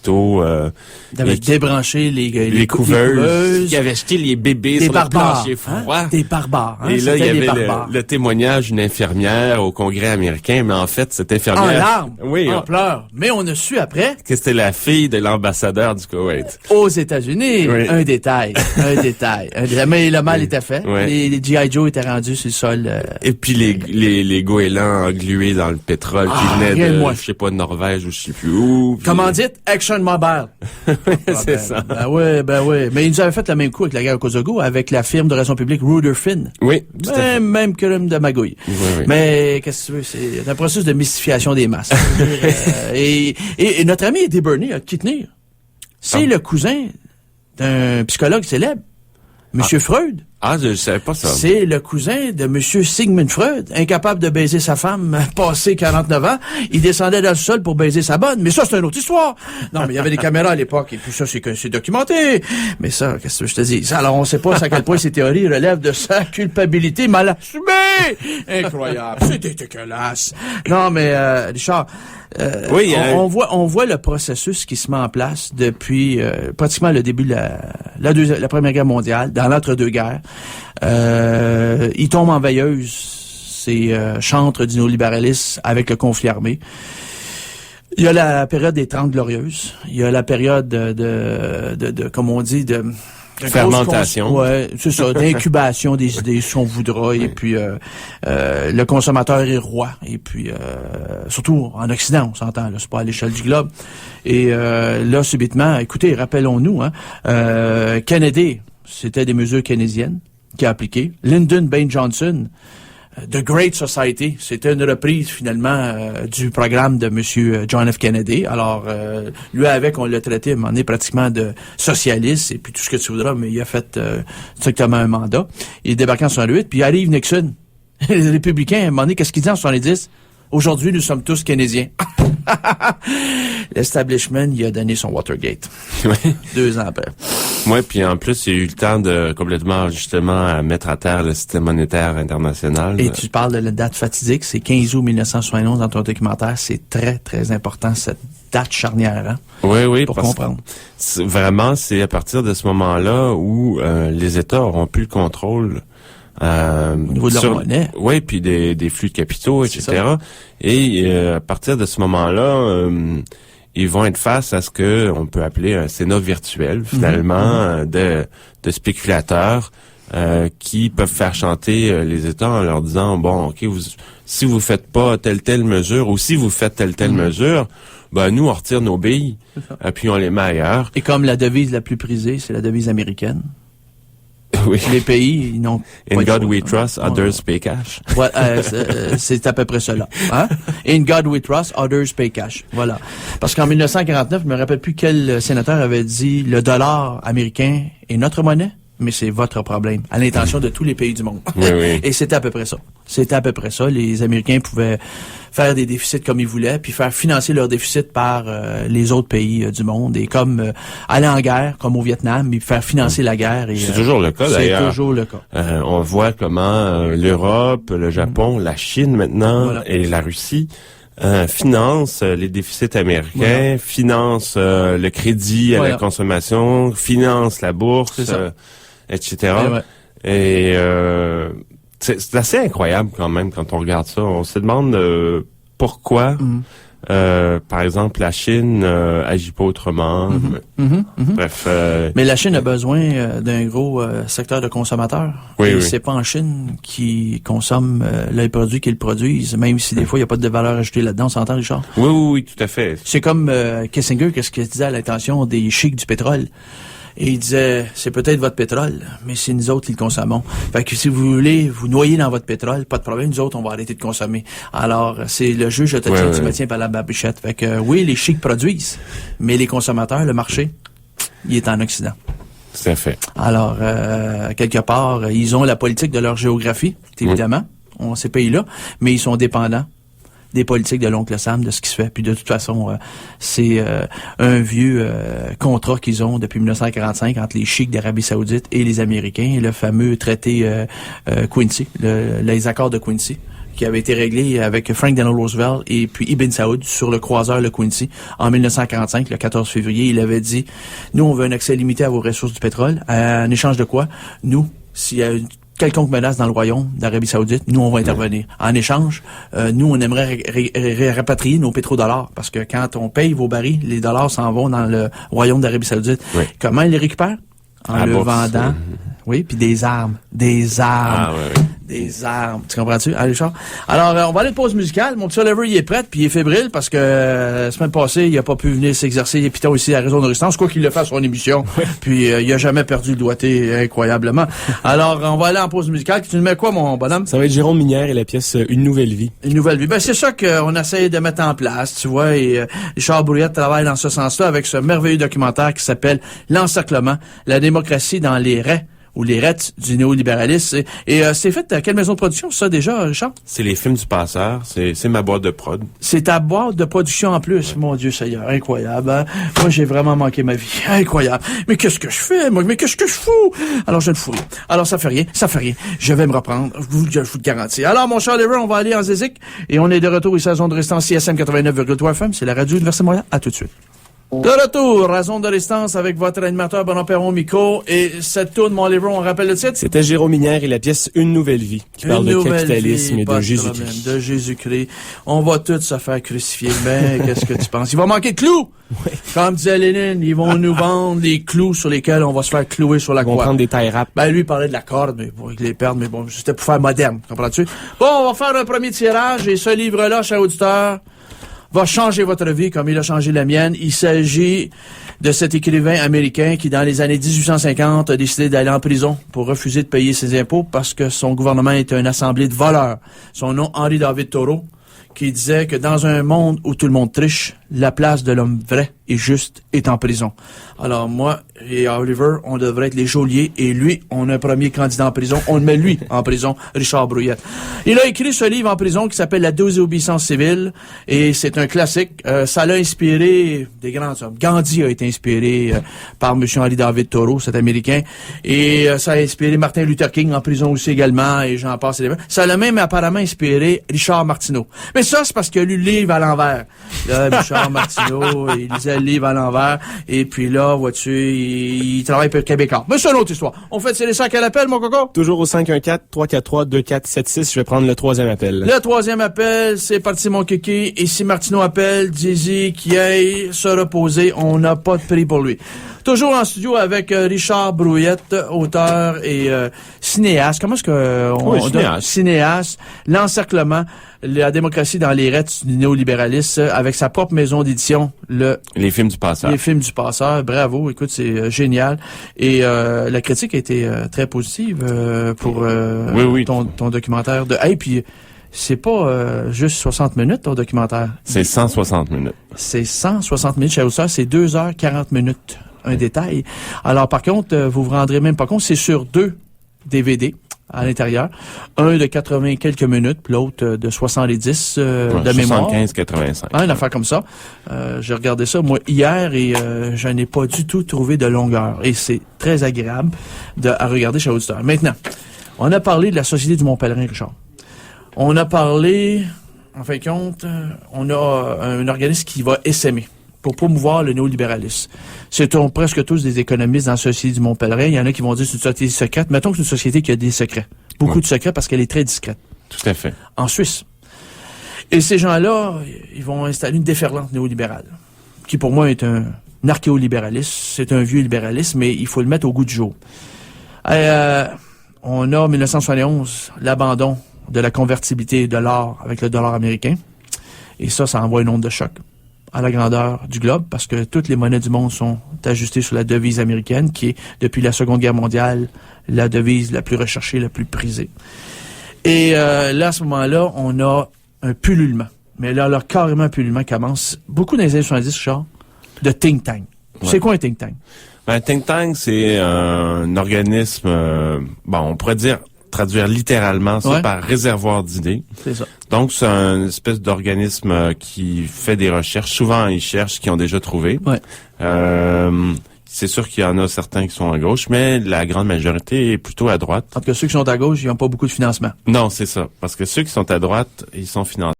hôpitaux. D'avait débranché les couveuses. Qui avaient jeté les bébés sur le plancher froid. Des barbares. Et là, il y avait le témoignage d'une infirmière au Congrès américain, mais en fait, cette infirmière... En larmes, oui, en pleurs. Mais on a su après... que c'était la fille de l'ambassadeur du Koweït. Aux États-Unis. Oui. Un détail. Mais le mal était fait. Oui. Les G.I. Joe étaient rendus sur le sol. Et puis les goélands englués dans le pétrole qui venaient de, je sais pas, de Norvège ou je sais plus où. Puis... Comment dites? Action Mobile. C'est ça. Ben oui. Mais ils nous avaient fait le même coup avec la guerre au Kosovo, avec la firme de raison publique Rutherford. Oui. Même crime de magouille. Oui. Mais qu'est-ce que tu veux? C'est un processus de mystification des masses. Et notre ami Eddie Burney a qui tenir. C'est le cousin d'un psychologue célèbre, Monsieur Freud. Ah, je savais pas ça. C'est le cousin de Monsieur Sigmund Freud, incapable de baiser sa femme, passé 49 ans. Il descendait dans le sol pour baiser sa bonne. Mais ça, c'est une autre histoire. Non, mais il y avait des caméras à l'époque, et puis ça, c'est documenté. Mais ça, qu'est-ce que je te dis? Alors, on sait pas à quel point ces théories relèvent de sa culpabilité mal assumée. Incroyable. C'était dégueulasse. Non, mais, Richard, on voit le processus qui se met en place depuis pratiquement le début de la Première Guerre mondiale, dans l'entre-deux-guerres. Il tombe en veilleuse, ces chantres du néolibéralisme avec le conflit armé. Il y a la période des 30 glorieuses. Il y a la période de comme on dit, de fermentation. Ouais, c'est ça, d'incubation des idées, si on voudra. Et puis, le consommateur est roi. Et puis, surtout en Occident, on s'entend, là, c'est pas à l'échelle du globe. Et là, subitement, écoutez, rappelons-nous, Kennedy, c'était des mesures keynésiennes qu'il a appliquées. Lyndon Baines Johnson, The Great Society, c'était une reprise finalement du programme de Monsieur John F. Kennedy. Alors, lui avec, on l'a traité à un moment donné pratiquement de socialiste et puis tout ce que tu voudras, mais il a fait strictement un mandat. Il est débarqué en 68, puis arrive Nixon. Les républicains, à un moment donné, qu'est-ce qu'ils disent en 70? Aujourd'hui, nous sommes tous keynésiens. L'establishment, il a donné son Watergate. 2 ans après. Oui, puis en plus, il y a eu le temps de complètement, justement, à mettre à terre le système monétaire international. Et tu parles de la date fatidique, c'est 15 août 1971 dans ton documentaire. C'est très, très important, cette date charnière, hein? Oui, pour comprendre. Vraiment, c'est à partir de ce moment-là où les États auront plus le contrôle au niveau de leur monnaie. Oui, puis des flux de capitaux, etc. Et à partir de ce moment-là, ils vont être face à ce que on peut appeler un Sénat virtuel, finalement, de spéculateurs qui peuvent faire chanter les États en leur disant, bon, OK, si vous faites pas telle mesure, ou si vous faites telle mesure, ben nous, on retire nos billes, puis on les met ailleurs. Et comme la devise la plus prisée, c'est la devise américaine. Oui. Les pays, ils n'ont In God we trust, others pay cash. Ouais, c'est à peu près cela. Hein? In God we trust, others pay cash. Voilà. Parce qu'en 1949, je me rappelle plus quel sénateur avait dit le dollar américain est notre monnaie, mais c'est votre problème, à l'intention de tous les pays du monde. Oui. Et c'était à peu près ça. Les Américains pouvaient faire des déficits comme ils voulaient, puis faire financer leurs déficits par les autres pays du monde, et comme aller en guerre, comme au Vietnam, et faire financer la guerre. C'est toujours le cas, d'ailleurs. C'est toujours le cas. On voit comment l'Europe, le Japon, la Chine maintenant, et la Russie finance les déficits américains, finance le crédit à la consommation, finance la bourse, etc. Et c'est assez incroyable quand même quand on regarde ça. On se demande pourquoi, par exemple, la Chine agit pas autrement. Bref. Mais la Chine a besoin d'un gros secteur de consommateurs. Oui. C'est pas en Chine qui consomme les produits qu'ils produisent, même si des fois il n'y a pas de valeur ajoutée là-dedans. On s'entend, Richard? Oui, tout à fait. C'est comme Kissinger, qu'est-ce qu'il disait à l'intention des chics du pétrole. Et il disait, c'est peut-être votre pétrole, mais c'est nous autres qui le consommons. Fait que si vous voulez vous noyer dans votre pétrole, pas de problème, nous autres, on va arrêter de consommer. Alors, c'est le juge, je te tiens, tu me tiens par la barbichette. Fait que oui, les chics produisent, mais les consommateurs, le marché, il est en Occident. Tout à fait. Alors, quelque part, ils ont la politique de leur géographie, évidemment, ces pays-là, mais ils sont dépendants des politiques de l'oncle Sam, de ce qui se fait. Puis de toute façon, c'est un vieux contrat qu'ils ont depuis 1945 entre les chics d'Arabie Saoudite et les Américains, le fameux traité Quincy, les accords de Quincy, qui avait été réglé avec Frank Delano Roosevelt et puis Ibn Saoud sur le croiseur le Quincy en 1945, le 14 février. Il avait dit, nous, on veut un accès limité à vos ressources du pétrole. En échange de quoi? Nous, s'il y a une quelconque menace dans le royaume d'Arabie Saoudite, nous, on va intervenir. En échange, nous, on aimerait rapatrier nos pétrodollars, parce que quand on paye vos barils, les dollars s'en vont dans le royaume d'Arabie Saoudite. Oui. Comment ils les récupèrent? En le vendant. Oui, puis des armes. Des armes. Ah, ouais. Des armes. Tu comprends-tu, hein, Richard? Alors, on va aller de pause musicale. Mon petit Oliver, il est prêt, puis il est fébrile parce que la semaine passée, il a pas pu venir s'exercer. Il est piton ici à Raison de Résistance, quoi qu'il le fasse son émission. Oui. Puis, il a jamais perdu le doigté, incroyablement. Alors, on va aller en pause musicale. Tu nous mets quoi, mon bonhomme? Ça va être Jérôme Minière et la pièce Une nouvelle vie. Une nouvelle vie. Ben, c'est ça qu'on essaie de mettre en place, tu vois. Et Richard Brouillette travaille dans ce sens-là avec ce merveilleux documentaire qui s'appelle L'encerclement, la démocratie dans les raies ou les rêtes du néolibéralisme. Et c'est fait à quelle maison de production, ça, déjà, Richard? C'est les Films du Passeur. C'est ma boîte de prod. C'est ta boîte de production en plus. Ouais. Mon Dieu Seigneur, incroyable. Hein? Moi, j'ai vraiment manqué ma vie. Incroyable. Mais qu'est-ce que je fais, moi? Mais qu'est-ce que je fous? Alors, je ne fous rien. Alors, ça fait rien. Je vais me reprendre. Je vous le garantis. Alors, mon cher Oliver, on va aller en Zézic. Et on est de retour ici à Zone de Résistance CSM 89,3 FM. C'est la radio Université Montréal. À tout de suite. De retour à Zone de Résistance avec votre animateur Benoît Perron-Micot. Et cette tourne, mon livre, on rappelle le titre? C'était Jérôme Minière et la pièce Une nouvelle vie, qui parle de capitalisme et de Jésus-Christ. De Jésus-Christ. On va tous se faire crucifier. Ben, qu'est-ce que tu penses? Il va manquer de clous! Oui. Comme disait Lénine, ils vont nous vendre les clous sur lesquels on va se faire clouer sur la croix. Ils vont prendre des tailles rap. Ben, lui, il parlait de la corde, mais bon, il les perd, mais bon, c'était pour faire moderne. Comprends-tu? Bon, on va faire un premier tirage et ce livre-là, cher auditeur, va changer votre vie comme il a changé la mienne. Il s'agit de cet écrivain américain qui, dans les années 1850, a décidé d'aller en prison pour refuser de payer ses impôts parce que son gouvernement était une assemblée de voleurs. Son nom, Henry David Thoreau, qui disait que dans un monde où tout le monde triche, la place de l'homme vrai et juste est en prison. Alors moi et Oliver, on devrait être les geôliers et lui, on a un premier candidat en prison. On le met lui en prison, Richard Brouillette. Il a écrit ce livre en prison qui s'appelle La désobéissance civile et c'est un classique. Ça l'a inspiré des grands hommes. Gandhi a été inspiré par M. Henry David Thoreau, cet Américain, et ça a inspiré Martin Luther King en prison aussi également et j'en passe. Ça l'a même apparemment inspiré Richard Martineau. Mais ça, c'est parce qu'il a lu le livre à l'envers. Là, Richard Martineau, il lisait le livre à l'envers et puis là, vois-tu, il travaille pour le Québécois. Mais c'est une autre histoire. On fait tirer ça à quel appel, mon coco? Toujours au 514-343-2476. Je vais prendre le troisième appel. Le troisième appel, c'est parti, mon kiki. Et si Martineau appelle, dis-y qu'il aille se reposer. On n'a pas de prix pour lui. Toujours en studio avec Richard Brouillette, auteur et cinéaste. Comment est-ce que cinéaste, l'encerclement, la démocratie dans les rêtes du néolibéralisme, avec sa propre maison d'édition, Les Films du Passeur. Les Films du Passeur. Bravo, écoute, c'est génial. Et la critique a été très positive pour ton documentaire. Hey, puis c'est pas juste 60 minutes, ton documentaire. C'est 160 minutes. C'est 160 minutes, cher auditeur, c'est 2h40 minutes. Un détail. Alors, par contre, vous vous rendrez même pas compte, c'est sur 2 DVD à l'intérieur. Un de 80 quelques minutes, puis l'autre de 70 de mémoire. 75-85. Une affaire comme ça. J'ai regardé ça, moi, hier, et je n'ai pas du tout trouvé de longueur. Et c'est très agréable à regarder chez l'auditeur. Maintenant, on a parlé de la Société du Mont-Pèlerin, Richard. On a parlé, en fin de compte, on a un organisme qui va essaimer pour promouvoir le néolibéralisme. C'est presque tous des économistes dans la Société du Mont-Pèlerin. Il y en a qui vont dire que c'est une société secrète. Mettons que c'est une société qui a des secrets. Beaucoup de secrets parce qu'elle est très discrète. Tout à fait. En Suisse. Et ces gens-là, ils vont installer une déferlante néolibérale, qui pour moi est un archéolibéralisme. C'est un vieux libéralisme, mais il faut le mettre au goût du jour. On a, en 1971, l'abandon de la convertibilité de l'or avec le dollar américain. Et ça envoie une onde de choc à la grandeur du globe, parce que toutes les monnaies du monde sont ajustées sur la devise américaine, qui est, depuis la Seconde Guerre mondiale, la devise la plus recherchée, la plus prisée. Et là, à ce moment-là, on a un pullulement. Mais là, carrément, un pullulement commence. Beaucoup dans les années 70, Richard, de think tank. Ouais. C'est quoi un think tank? Un think tank, c'est un organisme, on pourrait traduire littéralement ça par réservoir d'idées. C'est ça. Donc, c'est une espèce d'organisme qui fait des recherches. Souvent, ils cherchent ce qu'ils ont déjà trouvé. Ouais. c'est sûr qu'il y en a certains qui sont à gauche, mais la grande majorité est plutôt à droite. En tout cas, ceux qui sont à gauche, ils n'ont pas beaucoup de financement. Non, c'est ça. Parce que ceux qui sont à droite, ils sont financés.